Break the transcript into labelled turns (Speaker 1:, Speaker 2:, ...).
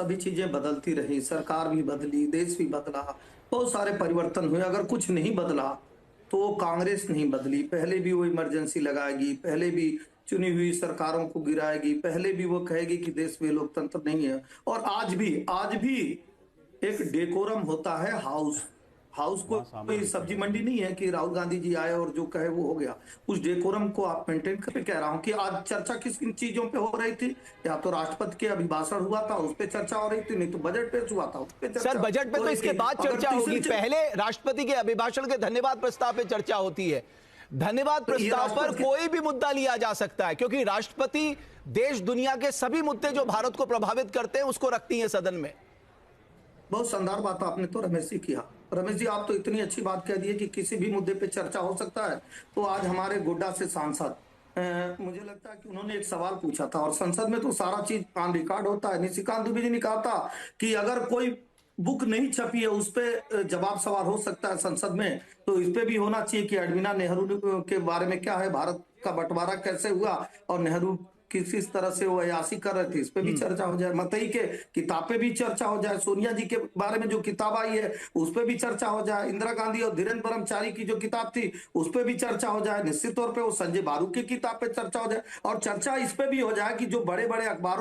Speaker 1: सभी चीजें बदलती रही, सरकार भी बदली, देश भी बदला, बहुत सारे परिवर्तन हुए। अगर कुछ नहीं बदला तो कांग्रेस नहीं बदली, पहले भी वो इमरजेंसी लगाएगी, पहले भी चुनी हुई सरकारों को गिराएगी, पहले भी वो कहेगी कि देश में लोकतंत्र नहीं है। और आज भी एक डेकोरम होता है हाउस। हाउस कोई सब्जी मंडी नहीं है कि राहुल गांधी जी आए और जो कहे वो हो गया। उस डेकोरम को आप मेंटेन करके कह रहा हूं कि आज चर्चा किस किन चीजों पे हो रही थी। या तो राष्ट्रपति के अभिभाषण हुआ था उस पे चर्चा हो रही थी, नहीं तो बजट पेश हुआ था उस पे
Speaker 2: सर,
Speaker 1: चर्चा
Speaker 2: बजट पे
Speaker 1: हो
Speaker 2: तो
Speaker 1: रही
Speaker 2: इसके
Speaker 1: थी।
Speaker 2: बाद
Speaker 1: अगर
Speaker 2: चर्चा होगी,
Speaker 1: तीसरी
Speaker 2: पहले राष्ट्रपति के अभिभाषण के धन्यवाद प्रस्ताव पे चर्चा होती है। धन्यवाद
Speaker 1: तो ये
Speaker 2: प्रस्ताव पर
Speaker 1: राष्ट्रपति
Speaker 2: कोई भी मुद्दा लिया जा सकता है, क्योंकि राष्ट्रपति देश दुनिया के सभी मुद्दे जो भारत को प्रभावित करते हैं उसको रखती हैं सदन में।
Speaker 1: बहुत शानदार बात आपने तो रमेश जी किया। रमेश जी, आप तो इतनी अच्छी बात कह दी है कि किसी भी मुद्दे पे चर्चा हो सकता है। तो आज हमारे गोड्डा से सांसद मुझे लगता है कि उन्होंने एक सवाल पूछा था और संसद में तो सारा चीज ऑन रिकॉर्ड होता है। निशिकांत दुबे जी ने कहा था कि अगर कोई बुक नहीं छपी है उस पे जवाब सवाल हो सकता है संसद में, तो इस पे भी होना चाहिए कि एडमिना नेहरू के बारे में क्या है, भारत का बंटवारा कैसे हुआ और नेहरू किस तरह से वो अयासी कर रहे थे, इस पे भी चर्चा हो जाए। मतई के किताब पे भी चर्चा हो जाए, सोनिया जी के बारे में जो किताब आई है उस पे भी चर्चा हो जाए, इंदिरा गांधी और धीरेन्द्र ब्रह्मचारी की जो किताब थी उस पे भी चर्चा हो जाए, निश्चित तौर पे वो संजय बारू की किताब पे चर्चा हो जाए और चर्चा इस पे भी हो जाए कि जो बड़े बड़े अखबारों